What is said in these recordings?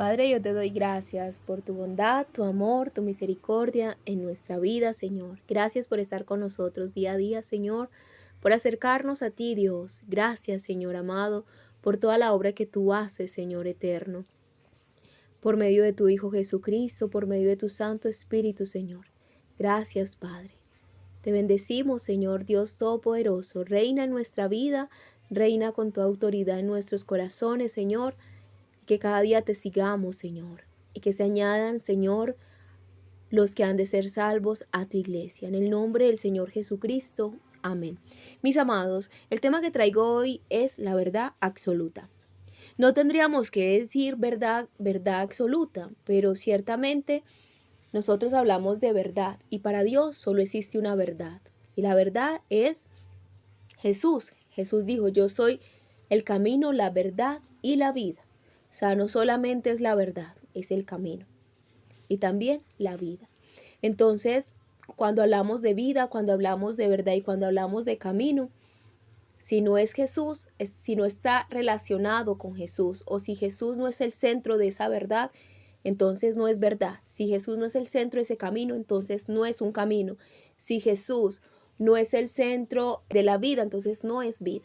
Padre, yo te doy gracias por tu bondad, tu amor, tu misericordia en nuestra vida, Señor. Gracias por estar con nosotros día a día, Señor, por acercarnos a ti, Dios. Gracias, Señor amado, por toda la obra que tú haces, Señor eterno, por medio de tu Hijo Jesucristo, por medio de tu Santo Espíritu, Señor. Gracias, Padre. Te bendecimos, Señor Dios Todopoderoso. Reina en nuestra vida, reina con tu autoridad en nuestros corazones, Señor. Que cada día te sigamos, Señor, y que se añadan, Señor, los que han de ser salvos a tu iglesia. En el nombre del Señor Jesucristo. Amén. Mis amados, el tema que traigo hoy es la verdad absoluta. No tendríamos que decir verdad absoluta, pero ciertamente nosotros hablamos de verdad y para Dios solo existe una verdad. Y la verdad es Jesús. Jesús dijo, yo soy el camino, la verdad y la vida. O sea, no solamente es la verdad, es el camino y también la vida. Entonces, cuando hablamos de vida, cuando hablamos de verdad y cuando hablamos de camino, si no es Jesús, si no está relacionado con Jesús o si Jesús no es el centro de esa verdad, entonces no es verdad. Si Jesús no es el centro de ese camino, entonces no es un camino. Si Jesús no es el centro de la vida, entonces no es vida.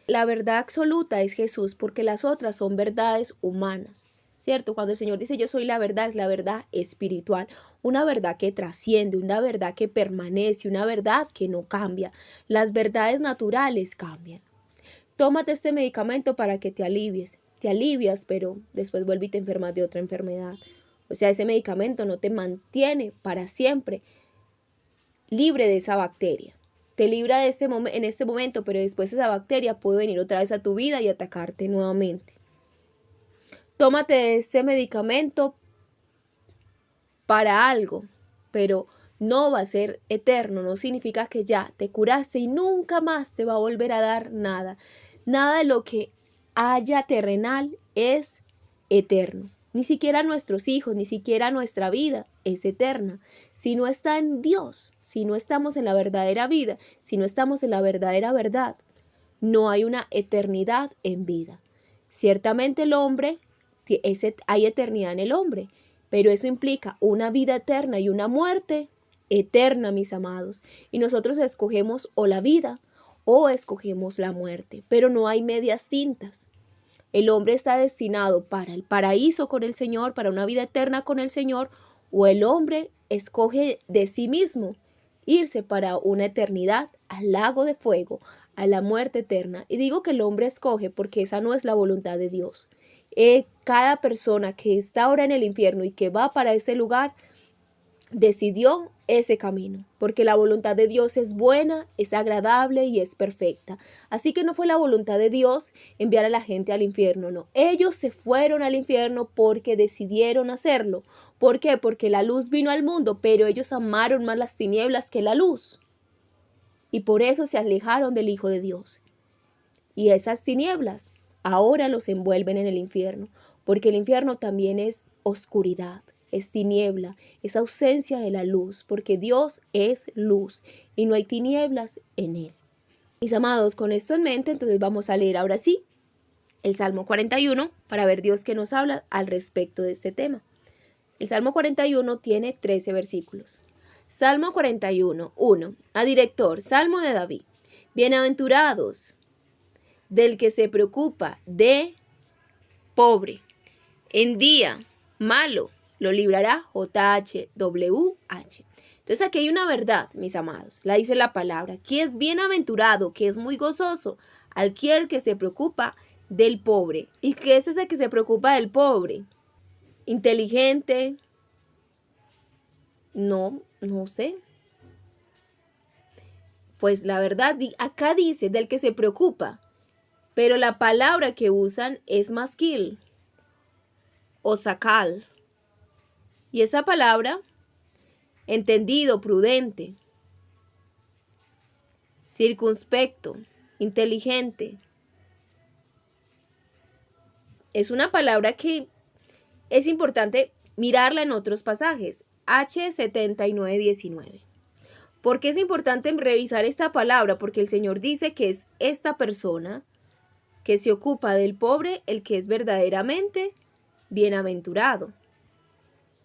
La verdad absoluta es Jesús porque las otras son verdades humanas, ¿cierto? Cuando el Señor dice yo soy la verdad, es la verdad espiritual, una verdad que trasciende, una verdad que permanece, una verdad que no cambia. Las verdades naturales cambian. Tómate este medicamento para que te alivies. Te alivias, pero después vuelves y te enfermas de otra enfermedad. O sea, ese medicamento no te mantiene para siempre libre de esa bacteria. Te libra de en este momento, pero después esa bacteria puede venir otra vez a tu vida y atacarte nuevamente. Tómate este medicamento para algo, pero no va a ser eterno, no significa que ya te curaste y nunca más te va a volver a dar nada. Nada de lo que haya terrenal es eterno. Ni siquiera nuestros hijos, ni siquiera nuestra vida es eterna. Si no está en Dios, si no estamos en la verdadera vida, si no estamos en la verdadera verdad, no hay una eternidad en vida. Ciertamente el hombre, hay eternidad en el hombre, pero eso implica una vida eterna y una muerte eterna, mis amados. Y nosotros escogemos o la vida o escogemos la muerte, pero no hay medias tintas. El hombre está destinado para el paraíso con el Señor, para una vida eterna con el Señor, o el hombre escoge de sí mismo irse para una eternidad al lago de fuego, a la muerte eterna. Y digo que el hombre escoge porque esa no es la voluntad de Dios. Cada persona que está ahora en el infierno y que va para ese lugar, decidió ese camino, porque la voluntad de Dios es buena, es agradable y es perfecta. Así que no fue la voluntad de Dios enviar a la gente al infierno, no. Ellos se fueron al infierno porque decidieron hacerlo. ¿Por qué? Porque la luz vino al mundo, pero ellos amaron más las tinieblas que la luz. Y por eso se alejaron del Hijo de Dios. Y esas tinieblas ahora los envuelven en el infierno, porque el infierno también es oscuridad. Es tiniebla, es ausencia de la luz, porque Dios es luz y no hay tinieblas en él. Mis amados, con esto en mente, entonces vamos a leer ahora sí el Salmo 41 para ver Dios que nos habla al respecto de este tema. El Salmo 41 tiene 13 versículos. Salmo 41, 1. A director, Salmo de David. Bienaventurados del que se preocupa de pobre. En día malo lo librará JHWH. Entonces aquí hay una verdad, mis amados. La dice la palabra, que es bienaventurado, que es muy gozoso, aquel que se preocupa del pobre. ¿Y qué es ese que se preocupa del pobre? ¿Inteligente? No sé. Pues la verdad, acá dice del que se preocupa, pero la palabra que usan es masquil o sacal. Y esa palabra, entendido, prudente, circunspecto, inteligente, es una palabra que es importante mirarla en otros pasajes. H79:19. ¿Por qué es importante revisar esta palabra? Porque el Señor dice que es esta persona que se ocupa del pobre el que es verdaderamente bienaventurado.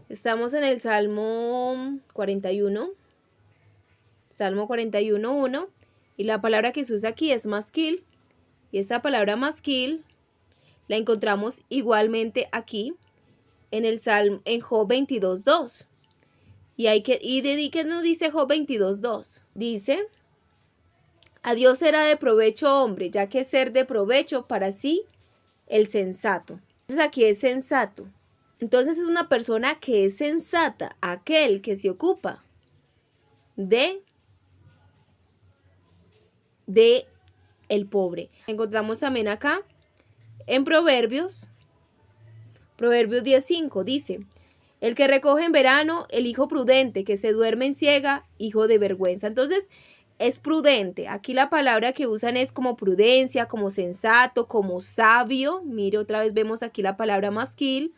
Estamos en el Salmo 41, Salmo 41:1, y la palabra que se usa aquí es masquil, y esta palabra masquil la encontramos igualmente aquí en Job 22:2. ¿Qué nos dice Job 22:2? Dice: a Dios será de provecho hombre, ya que ser de provecho para sí el sensato. Entonces aquí es sensato. Entonces es una persona que es sensata, aquel que se ocupa de el pobre. Encontramos también acá en Proverbios 10:5 dice: el que recoge en verano, el hijo prudente, que se duerme en ciega, hijo de vergüenza. Entonces es prudente. Aquí la palabra que usan es como prudencia, como sensato, como sabio. Mire, otra vez vemos aquí la palabra masquil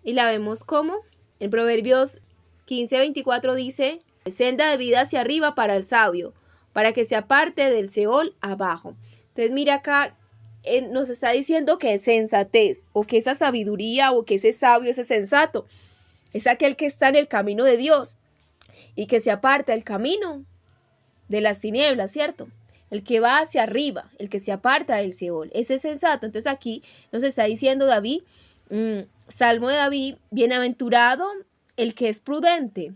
y la vemos como en Proverbios 15:24 dice: senda de vida hacia arriba para el sabio, para que se aparte del Seol abajo. Entonces mira acá, nos está diciendo que es sensatez, o que esa sabiduría, o que ese sabio, ese sensato, es aquel que está en el camino de Dios y que se aparta del camino de las tinieblas, ¿cierto? El que va hacia arriba, el que se aparta del Seol, ese es sensato. Entonces aquí nos está diciendo David, Salmo de David: bienaventurado el que es prudente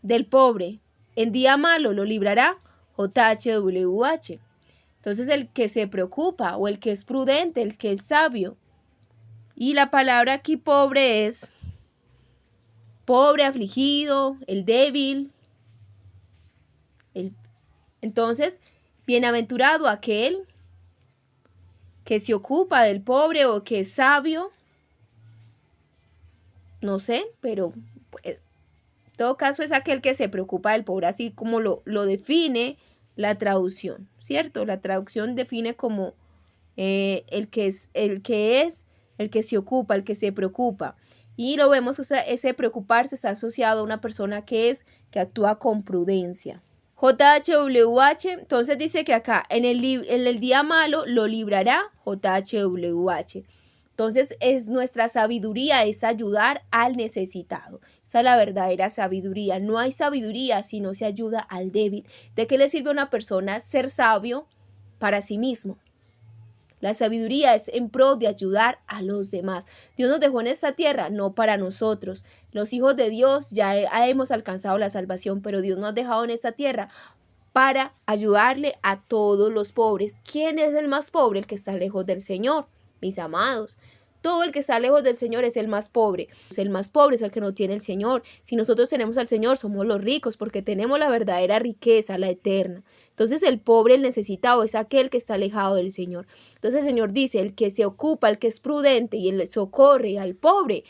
del pobre, en día malo lo librará, JHWH. Entonces el que se preocupa, o el que es prudente, el que es sabio. Y la palabra aquí pobre es pobre, afligido, el débil. Entonces, bienaventurado aquel que se ocupa del pobre, o que es sabio. No sé, pero pues, en todo caso es aquel que se preocupa del pobre, así como lo define la traducción, ¿cierto? La traducción define como el que se ocupa, el que se preocupa. Y lo vemos, ese preocuparse está asociado a una persona que actúa con prudencia. JHWH, entonces dice que acá en el día malo lo librará, JHWH. Entonces es nuestra sabiduría, es ayudar al necesitado. Esa es la verdadera sabiduría. No hay sabiduría si no se ayuda al débil. ¿De qué le sirve a una persona ser sabio para sí mismo? La sabiduría es en pro de ayudar a los demás. Dios nos dejó en esta tierra, no para nosotros. Los hijos de Dios ya hemos alcanzado la salvación, pero Dios nos ha dejado en esta tierra para ayudarle a todos los pobres. ¿Quién es el más pobre? El que está lejos del Señor, mis amados. Todo el que está lejos del Señor es el más pobre. El más pobre es el que no tiene el Señor. Si nosotros tenemos al Señor, somos los ricos, porque tenemos la verdadera riqueza, la eterna. Entonces el pobre, el necesitado, es aquel que está alejado del Señor. Entonces el Señor dice: el que se ocupa, el que es prudente y el socorre al pobre,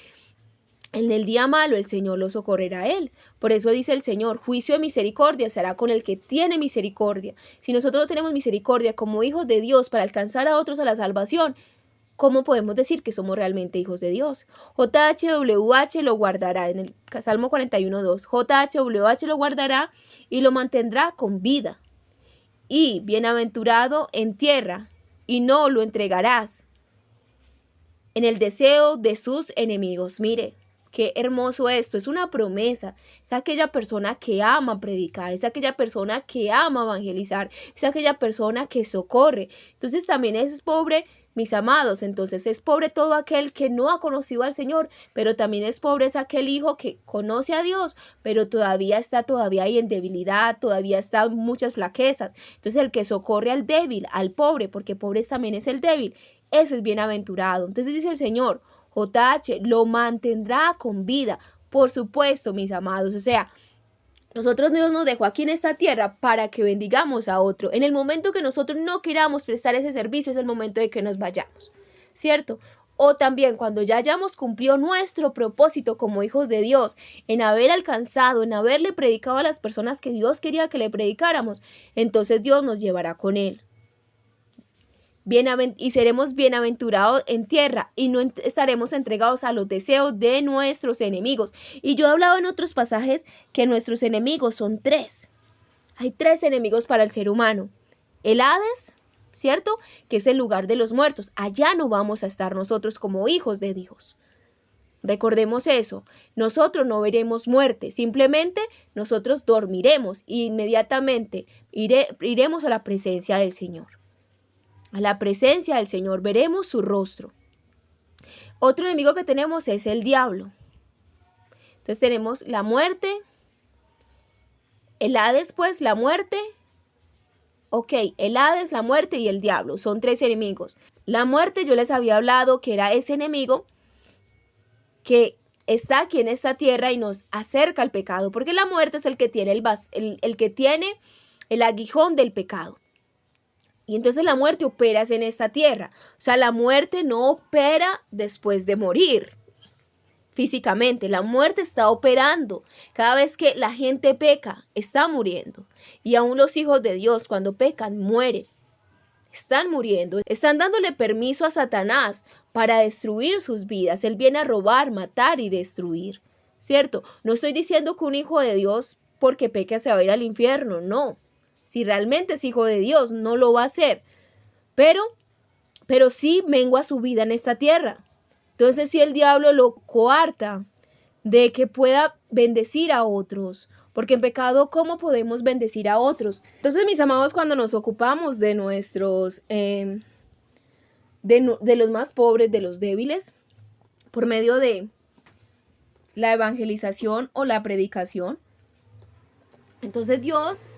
en el día malo el Señor lo socorrerá a él. Por eso dice el Señor: juicio de misericordia será con el que tiene misericordia. Si nosotros no tenemos misericordia como hijos de Dios para alcanzar a otros a la salvación, ¿cómo podemos decir que somos realmente hijos de Dios? JHWH lo guardará, en el Salmo 41:2. JHWH lo guardará y lo mantendrá con vida. Y bienaventurado en tierra, y no lo entregarás en el deseo de sus enemigos. Mire, qué hermoso esto, es una promesa. Es aquella persona que ama predicar, es aquella persona que ama evangelizar, es aquella persona que socorre. Entonces también es pobre, mis amados. Entonces es pobre todo aquel que no ha conocido al Señor, pero también es pobre es aquel hijo que conoce a Dios, pero todavía está ahí en debilidad, todavía está en muchas flaquezas. Entonces el que socorre al débil, al pobre, porque pobre también es el débil, ese es bienaventurado. Entonces dice el Señor: JH lo mantendrá con vida. Por supuesto, mis amados, o sea, nosotros Dios nos dejó aquí en esta tierra para que bendigamos a otro. En el momento que nosotros no queramos prestar ese servicio es el momento de que nos vayamos, ¿cierto? O también cuando ya hayamos cumplido nuestro propósito como hijos de Dios, en haber alcanzado, en haberle predicado a las personas que Dios quería que le predicáramos, entonces Dios nos llevará con él. Y seremos bienaventurados en tierra y no estaremos entregados a los deseos de nuestros enemigos. Y yo he hablado en otros pasajes que nuestros enemigos son 3. Hay 3 enemigos para el ser humano: el Hades, ¿cierto? Que es el lugar de los muertos. Allá no vamos a estar nosotros como hijos de Dios. Recordemos eso, nosotros no veremos muerte, simplemente nosotros dormiremos e inmediatamente iremos a la presencia del Señor. A la presencia del Señor, veremos su rostro. Otro enemigo que tenemos es el diablo. Entonces tenemos la muerte, el Hades, pues, la muerte. Ok, el Hades, la muerte y el diablo, son 3 enemigos. La muerte yo les había hablado que era ese enemigo que está aquí en esta tierra y nos acerca al pecado, porque la muerte es el que tiene el que tiene el aguijón del pecado. Y entonces la muerte opera en esta tierra. O sea, la muerte no opera después de morir físicamente. La muerte está operando. Cada vez que la gente peca, está muriendo. Y aún los hijos de Dios, cuando pecan, mueren. Están muriendo. Están dándole permiso a Satanás para destruir sus vidas. Él viene a robar, matar y destruir. ¿Cierto? No estoy diciendo que un hijo de Dios, porque peque, se va a ir al infierno. No. Si realmente es hijo de Dios, no lo va a hacer. Pero sí mengua su vida en esta tierra. Entonces, si el diablo lo coarta de que pueda bendecir a otros, porque en pecado, ¿cómo podemos bendecir a otros? Entonces, mis amados, cuando nos ocupamos de nuestros, de los más pobres, de los débiles, por medio de la evangelización o la predicación, entonces Dios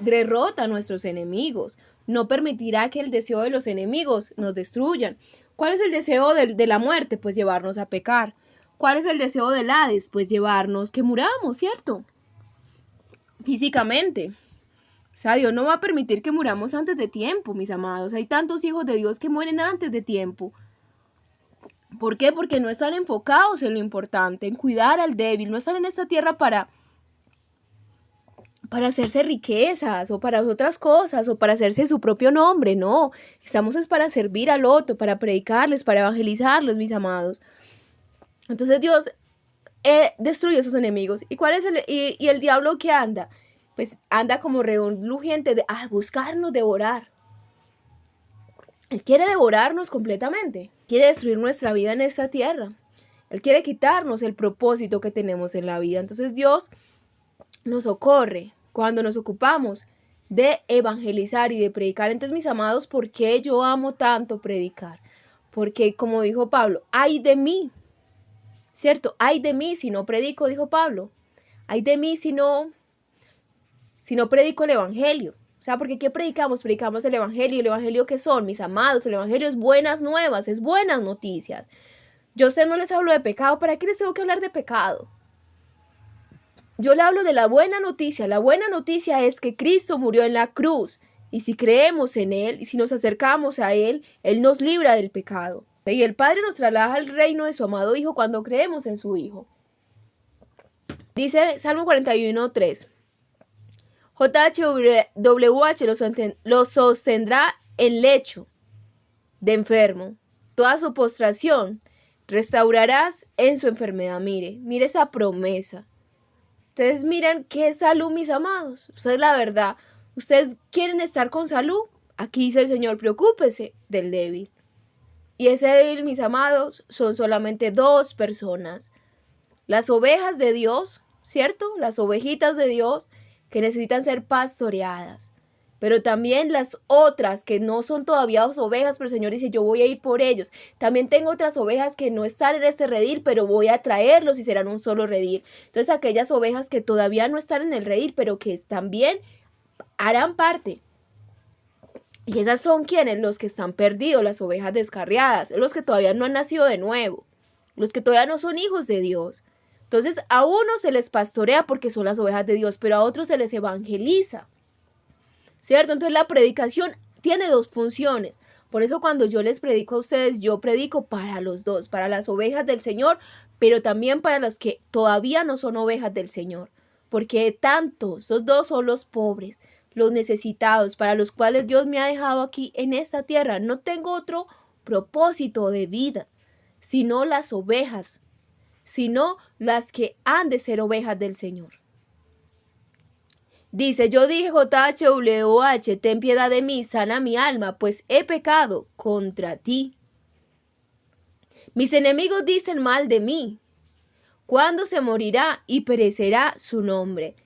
derrota a nuestros enemigos. No permitirá que el deseo de los enemigos nos destruyan. ¿Cuál es el deseo de la muerte? Pues llevarnos a pecar. ¿Cuál es el deseo del Hades? Pues llevarnos que muramos, ¿cierto? Físicamente. O sea, Dios no va a permitir que muramos antes de tiempo, mis amados. Hay tantos hijos de Dios que mueren antes de tiempo. ¿Por qué? Porque no están enfocados en lo importante, en cuidar al débil. No están en esta tierra para hacerse riquezas o para otras cosas o para hacerse su propio nombre, no. Estamos es para servir al otro, para predicarles, para evangelizarlos, mis amados. Entonces Dios destruye a sus enemigos. ¿Y cuál es el diablo que anda? Pues anda como reluciente de buscarnos, devorar. Él quiere devorarnos completamente. Quiere destruir nuestra vida en esta tierra. Él quiere quitarnos el propósito que tenemos en la vida. Entonces Dios nos socorre cuando nos ocupamos de evangelizar y de predicar. Entonces, mis amados, ¿por qué yo amo tanto predicar? Porque, como dijo Pablo, ay de mí, ¿cierto? Ay de mí si no predico, dijo Pablo. Ay de mí si no predico el evangelio. O sea, porque ¿qué predicamos? Predicamos el evangelio. ¿El evangelio qué son, mis amados? El evangelio es buenas nuevas, es buenas noticias. Yo a ustedes no les hablo de pecado. ¿Para qué les tengo que hablar de pecado? Yo le hablo de la buena noticia. La buena noticia es que Cristo murió en la cruz. Y si creemos en Él, y si nos acercamos a Él, Él nos libra del pecado. Y el Padre nos traslada al reino de su amado Hijo cuando creemos en su Hijo. Dice Salmo 41:3. JHWH lo sostendrá en lecho de enfermo. Toda su postración restaurarás en su enfermedad. Mire esa promesa. Ustedes miren qué salud, mis amados. Ustedes, la verdad, ustedes quieren estar con salud. Aquí dice el Señor, preocúpese del débil. Y ese débil, mis amados, son solamente 2 personas. Las ovejas de Dios, ¿cierto? Las ovejitas de Dios que necesitan ser pastoreadas. Pero también las otras que no son todavía ovejas, pero el Señor dice, yo voy a ir por ellos. También tengo otras ovejas que no están en este redil, pero voy a traerlos y serán un solo redil. Entonces aquellas ovejas que todavía no están en el redil, pero que también harán parte. Y esas son quienes, los que están perdidos, las ovejas descarriadas, los que todavía no han nacido de nuevo, los que todavía no son hijos de Dios. Entonces a unos se les pastorea porque son las ovejas de Dios, pero a otros se les evangeliza. ¿Cierto? Entonces la predicación tiene 2 funciones. Por eso cuando yo les predico a ustedes, yo predico para los 2, para las ovejas del Señor, pero también para los que todavía no son ovejas del Señor. Porque tanto, esos 2 son los pobres, los necesitados, para los cuales Dios me ha dejado aquí en esta tierra. No tengo otro propósito de vida, sino las ovejas, sino las que han de ser ovejas del Señor. Dice, yo dije JHWH, ten piedad de mí, sana mi alma, pues he pecado contra ti. Mis enemigos dicen mal de mí. ¿Cuándo se morirá y perecerá su nombre?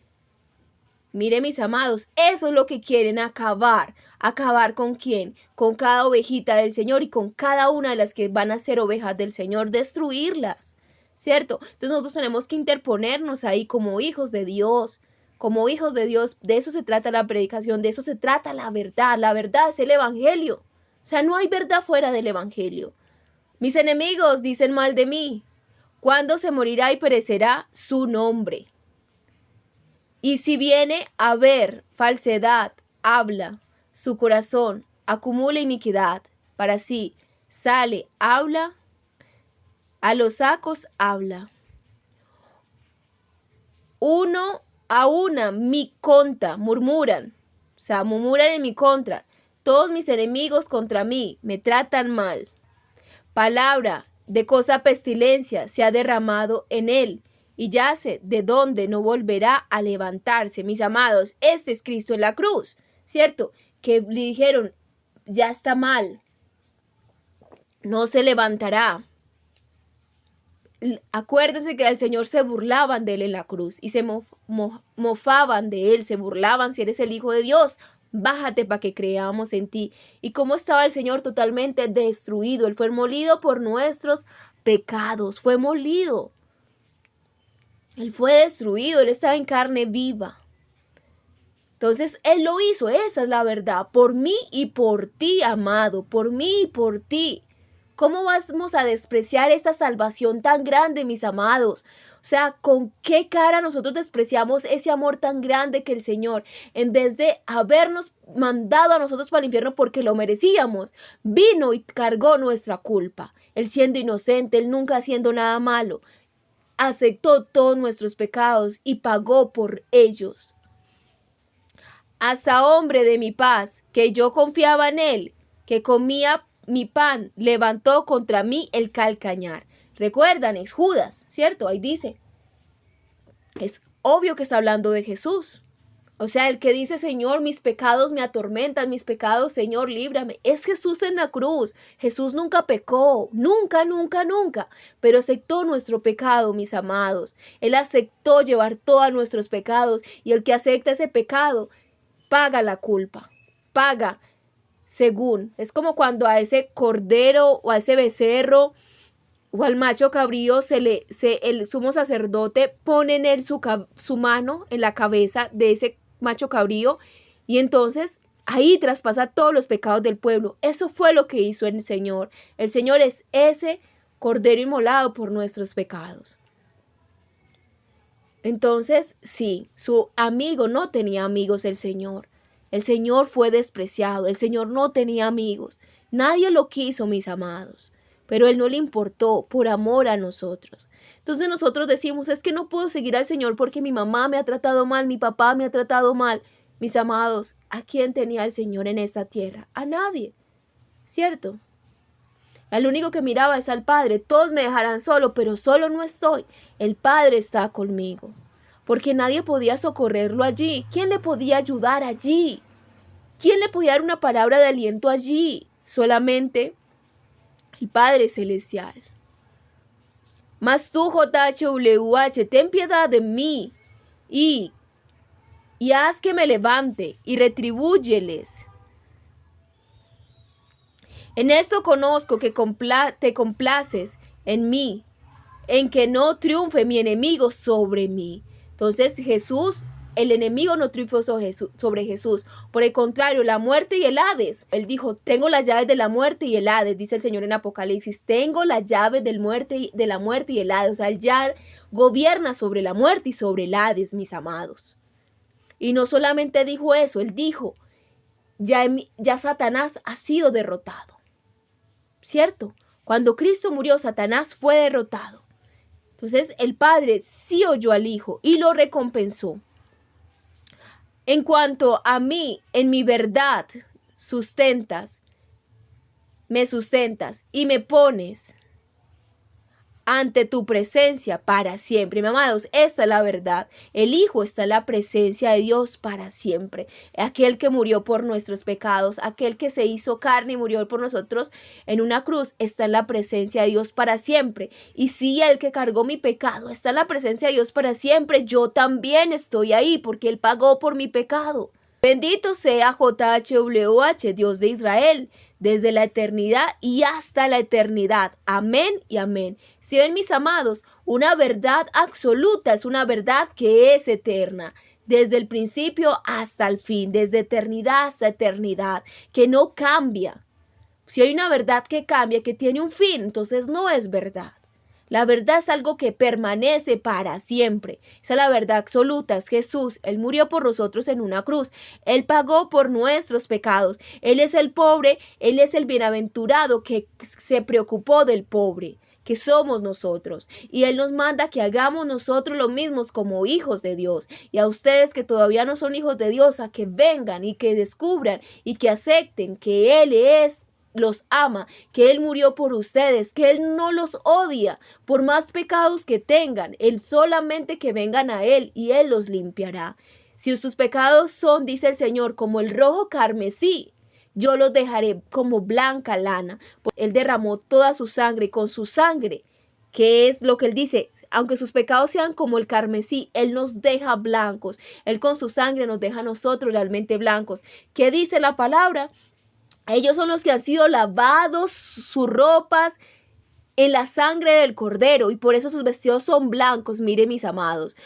Mire, mis amados, eso es lo que quieren acabar. ¿Acabar con quién? Con cada ovejita del Señor y con cada una de las que van a ser ovejas del Señor, destruirlas, ¿cierto? Entonces nosotros tenemos que interponernos ahí como hijos de Dios. Como hijos de Dios, de eso se trata la predicación, de eso se trata la verdad. La verdad es el evangelio. O sea, no hay verdad fuera del evangelio. Mis enemigos dicen mal de mí. ¿Cuándo se morirá y perecerá su nombre? Y si viene a ver falsedad, habla, su corazón acumula iniquidad para sí, sale, habla, a los sacos habla. Uno a una mi contra, murmuran, o sea, murmuran en mi contra. Todos mis enemigos contra mí me tratan mal. Palabra de cosa pestilencia se ha derramado en él y yace de donde no volverá a levantarse. Mis amados, este es Cristo en la cruz, ¿cierto? Que le dijeron, ya está mal, no se levantará. Acuérdense que al Señor se burlaban de él en la cruz y se mofaban de él, se burlaban, si eres el Hijo de Dios, bájate para que creamos en ti. Y cómo estaba el Señor totalmente destruido, él fue molido por nuestros pecados, fue molido. Él fue destruido, él estaba en carne viva. Entonces, él lo hizo, esa es la verdad, por mí y por ti, amado, por mí y por ti. ¿Cómo vamos a despreciar esta salvación tan grande, mis amados? O sea, ¿con qué cara nosotros despreciamos ese amor tan grande que el Señor, en vez de habernos mandado a nosotros para el infierno porque lo merecíamos, vino y cargó nuestra culpa? Él siendo inocente, él nunca haciendo nada malo, aceptó todos nuestros pecados y pagó por ellos. Hasta hombre de mi paz, que yo confiaba en él, que comía mi pan, levantó contra mí el calcañar. Recuerdan, es Judas, ¿cierto? Ahí dice. Es obvio que está hablando de Jesús. O sea, el que dice, Señor, mis pecados me atormentan, mis pecados, Señor, líbrame. Es Jesús en la cruz. Jesús nunca pecó, nunca, nunca, nunca. Pero aceptó nuestro pecado, mis amados. Él aceptó llevar todos nuestros pecados. Y el que acepta ese pecado, paga la culpa. Paga según. Es como cuando a ese cordero o a ese becerro o al macho cabrío el sumo sacerdote pone en él su mano en la cabeza de ese macho cabrío y entonces ahí traspasa todos los pecados del pueblo. Eso fue lo que hizo el Señor. El Señor es ese cordero inmolado por nuestros pecados. Entonces, sí, su amigo no tenía amigos el Señor. El Señor fue despreciado. El Señor no tenía amigos. Nadie lo quiso, mis amados. Pero Él no le importó por amor a nosotros. Entonces nosotros decimos, es que no puedo seguir al Señor porque mi mamá me ha tratado mal, mi papá me ha tratado mal. Mis amados, ¿a quién tenía el Señor en esta tierra? A nadie, ¿cierto? El único que miraba es al Padre. Todos me dejarán solo, pero solo no estoy. El Padre está conmigo. Porque nadie podía socorrerlo allí. ¿Quién le podía ayudar allí? ¿Quién le podía dar una palabra de aliento allí? Solamente el Padre Celestial. Mas tú, JHWH, ten piedad de mí y haz que me levante y retribúyeles. En esto conozco que te complaces en mí, en que no triunfe mi enemigo sobre mí. Entonces Jesús, el enemigo no triunfó sobre Jesús. Por el contrario, la muerte y el Hades. Él dijo, tengo las llaves de la muerte y el Hades, dice el Señor en Apocalipsis. Tengo las llaves de la muerte y el Hades. O sea, Él ya gobierna sobre la muerte y sobre el Hades, mis amados. Y no solamente dijo eso, Él dijo, ya Satanás ha sido derrotado. ¿Cierto? Cuando Cristo murió, Satanás fue derrotado. Entonces el Padre sí oyó al Hijo y lo recompensó. En cuanto a mí, en mi verdad me sustentas y me pones ante tu presencia para siempre. Mi amados, esta es la verdad. El Hijo está en la presencia de Dios para siempre. Aquel que murió por nuestros pecados, aquel que se hizo carne y murió por nosotros en una cruz, está en la presencia de Dios para siempre. Y si el que cargó mi pecado está en la presencia de Dios para siempre, yo también estoy ahí porque Él pagó por mi pecado. Bendito sea JHWH, Dios de Israel, desde la eternidad y hasta la eternidad. Amén y amén. Si ven, mis amados, una verdad absoluta es una verdad que es eterna, desde el principio hasta el fin, desde eternidad hasta eternidad, que no cambia. Si hay una verdad que cambia, que tiene un fin, entonces no es verdad. La verdad es algo que permanece para siempre. Esa es la verdad absoluta, es Jesús. Él murió por nosotros en una cruz. Él pagó por nuestros pecados. Él es el pobre, Él es el bienaventurado que se preocupó del pobre, que somos nosotros. Y Él nos manda que hagamos nosotros lo mismo como hijos de Dios. Y a ustedes que todavía no son hijos de Dios, a que vengan y que descubran y que acepten que Él los ama, que Él murió por ustedes, que Él no los odia por más pecados que tengan. Él solamente que vengan a Él y Él los limpiará. Si sus pecados son, dice el Señor, como el rojo carmesí, yo los dejaré como blanca lana. Él derramó toda su sangre y con su sangre, que es lo que Él dice, aunque sus pecados sean como el carmesí, Él nos deja blancos. Él con su sangre nos deja a nosotros realmente blancos. ¿Qué dice la palabra? Ellos son los que han sido lavados sus ropas en la sangre del Cordero y por eso sus vestidos son blancos, miren mis amados.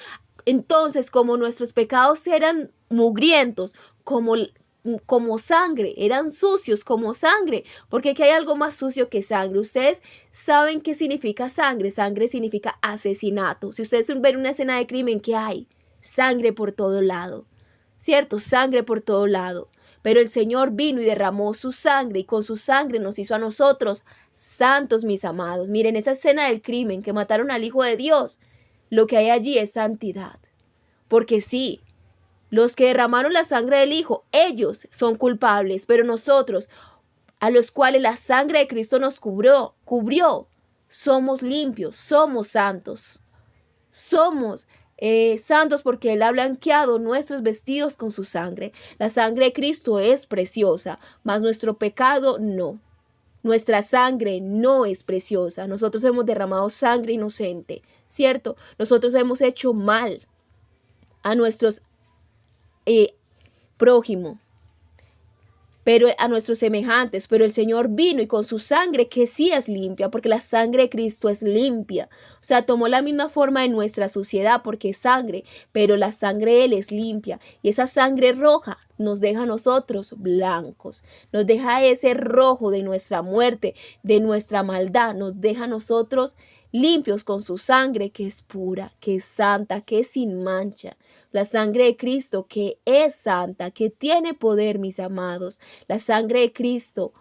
Entonces, como nuestros pecados eran mugrientos, como sangre, eran sucios como sangre, porque aquí hay algo más sucio que sangre. Ustedes saben qué significa sangre. Sangre significa asesinato. Si ustedes ven una escena de crimen, ¿qué hay? Sangre por todo lado, ¿cierto? Sangre por todo lado. Pero el Señor vino y derramó su sangre y con su sangre nos hizo a nosotros santos, mis amados. Miren esa escena del crimen que mataron al Hijo de Dios. Lo que hay allí es santidad. Porque sí, los que derramaron la sangre del Hijo, ellos son culpables, pero nosotros, a los cuales la sangre de Cristo nos cubrió, somos limpios, somos santos. Somos santos porque Él ha blanqueado nuestros vestidos con su sangre. La sangre de Cristo es preciosa, mas nuestro pecado no. Nuestra sangre no es preciosa. Nosotros hemos derramado sangre inocente, ¿cierto? Nosotros hemos hecho mal a nuestros prójimos, pero a nuestros semejantes, pero el Señor vino y con su sangre, que sí es limpia, porque la sangre de Cristo es limpia, o sea, tomó la misma forma de nuestra suciedad, porque es sangre, pero la sangre de Él es limpia, y esa sangre roja nos deja a nosotros blancos, nos deja ese rojo de nuestra muerte, de nuestra maldad, nos deja a nosotros limpios con su sangre que es pura, que es santa, que es sin mancha. La sangre de Cristo que es santa, que tiene poder, mis amados. La sangre de Cristo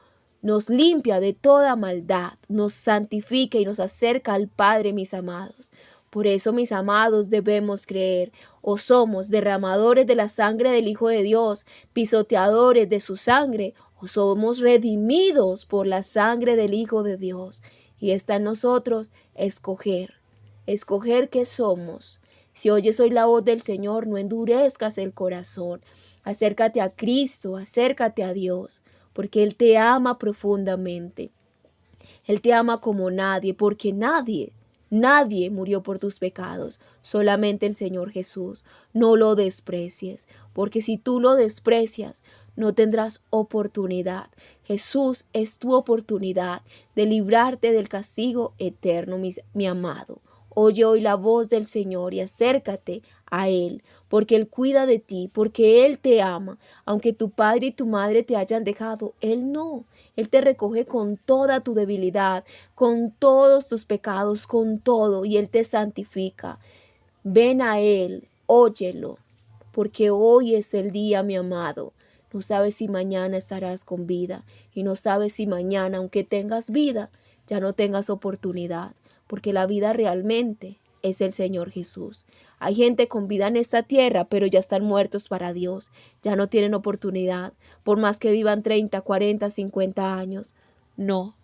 nos limpia de toda maldad, nos santifica y nos acerca al Padre, mis amados. Por eso, mis amados, debemos creer, o somos derramadores de la sangre del Hijo de Dios, pisoteadores de su sangre, o somos redimidos por la sangre del Hijo de Dios. Y está en nosotros escoger qué somos. Si oyes hoy la voz del Señor, no endurezcas el corazón. Acércate a Cristo, acércate a Dios, porque Él te ama profundamente. Él te ama como nadie, porque nadie murió por tus pecados, solamente el Señor Jesús. No lo desprecies, porque si tú lo desprecias, no tendrás oportunidad. Jesús es tu oportunidad de librarte del castigo eterno, mi amado. Oye hoy la voz del Señor y acércate a Él, porque Él cuida de ti, porque Él te ama. Aunque tu padre y tu madre te hayan dejado, Él no. Él te recoge con toda tu debilidad, con todos tus pecados, con todo, y Él te santifica. Ven a Él, óyelo, porque hoy es el día, mi amado. No sabes si mañana estarás con vida y no sabes si mañana, aunque tengas vida, ya no tengas oportunidad, porque la vida realmente es el Señor Jesús. Hay gente con vida en esta tierra, pero ya están muertos para Dios, ya no tienen oportunidad, por más que vivan 30, 40, 50 años. No,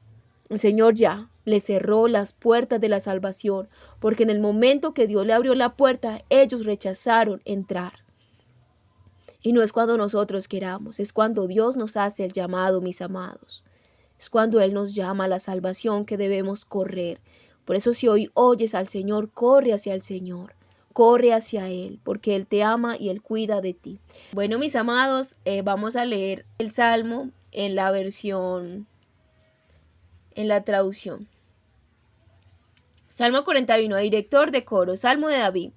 El Señor ya le cerró las puertas de la salvación, porque en el momento que Dios le abrió la puerta, ellos rechazaron entrar. Y no es cuando nosotros queramos, es cuando Dios nos hace el llamado, mis amados. Es cuando Él nos llama a la salvación que debemos correr. Por eso si hoy oyes al Señor, corre hacia el Señor. Corre hacia Él, porque Él te ama y Él cuida de ti. Bueno, mis amados, vamos a leer el Salmo en la traducción. Salmo 41, director de coro, Salmo de David.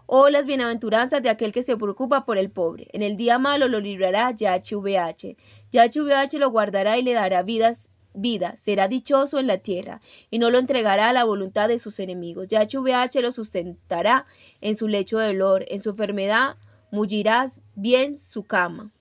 Oh, las bienaventuranzas de aquel que se preocupa por el pobre. En el día malo lo librará Yahweh. Yahweh lo guardará y le dará vida. Será dichoso en la tierra y no lo entregará a la voluntad de sus enemigos. Yahweh lo sustentará en su lecho de dolor. En su enfermedad mullirás bien su cama.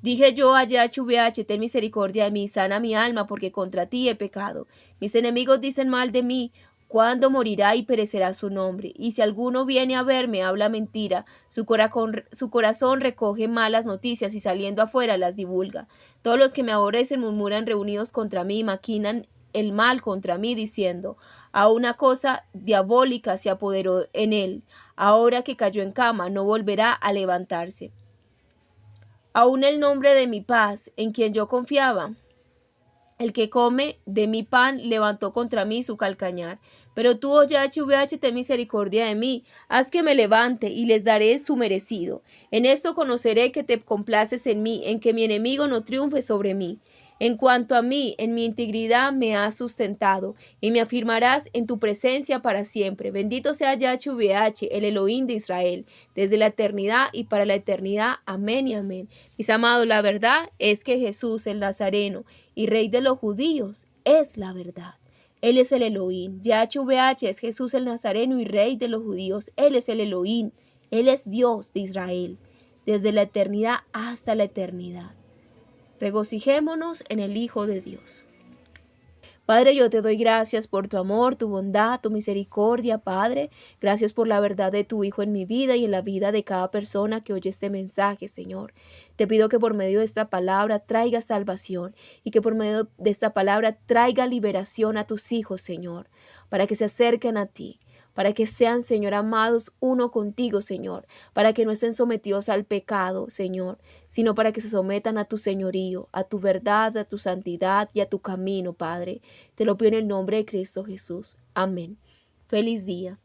Dije yo a Yahweh, ten misericordia de mí, sana mi alma, porque contra ti he pecado. Mis enemigos dicen mal de mí. ¿Cuándo morirá y perecerá su nombre? Y si alguno viene a verme, habla mentira. Su corazón recoge malas noticias y saliendo afuera las divulga. Todos los que me aborrecen murmuran reunidos contra mí, maquinan el mal contra mí, diciendo: a una cosa diabólica se apoderó en él. Ahora que cayó en cama, no volverá a levantarse. Aún el nombre de mi paz, en quien yo confiaba, el que come de mi pan levantó contra mí su calcañar. Pero tú, oh Yahweh, ten misericordia de mí, haz que me levante y les daré su merecido. En esto conoceré que te complaces en mí, en que mi enemigo no triunfe sobre mí. En cuanto a mí, en mi integridad me has sustentado, y me afirmarás en tu presencia para siempre. Bendito sea Yahweh, el Elohim de Israel, desde la eternidad y para la eternidad. Amén y amén. Mis amados, la verdad es que Jesús, el Nazareno y Rey de los judíos, es la verdad. Él es el Elohim. Yahweh es Jesús el Nazareno y Rey de los judíos. Él es el Elohim. Él es Dios de Israel, desde la eternidad hasta la eternidad. Regocijémonos en el Hijo de Dios. Padre, yo te doy gracias por tu amor, tu bondad, tu misericordia, Padre. Gracias por la verdad de tu Hijo en mi vida y en la vida de cada persona que oye este mensaje, Señor. Te pido que por medio de esta palabra traiga salvación y que por medio de esta palabra traiga liberación a tus hijos, Señor, para que se acerquen a ti. Para que sean, Señor, amados uno contigo, Señor, para que no estén sometidos al pecado, Señor, sino para que se sometan a tu señorío, a tu verdad, a tu santidad y a tu camino, Padre. Te lo pido en el nombre de Cristo Jesús. Amén. Feliz día.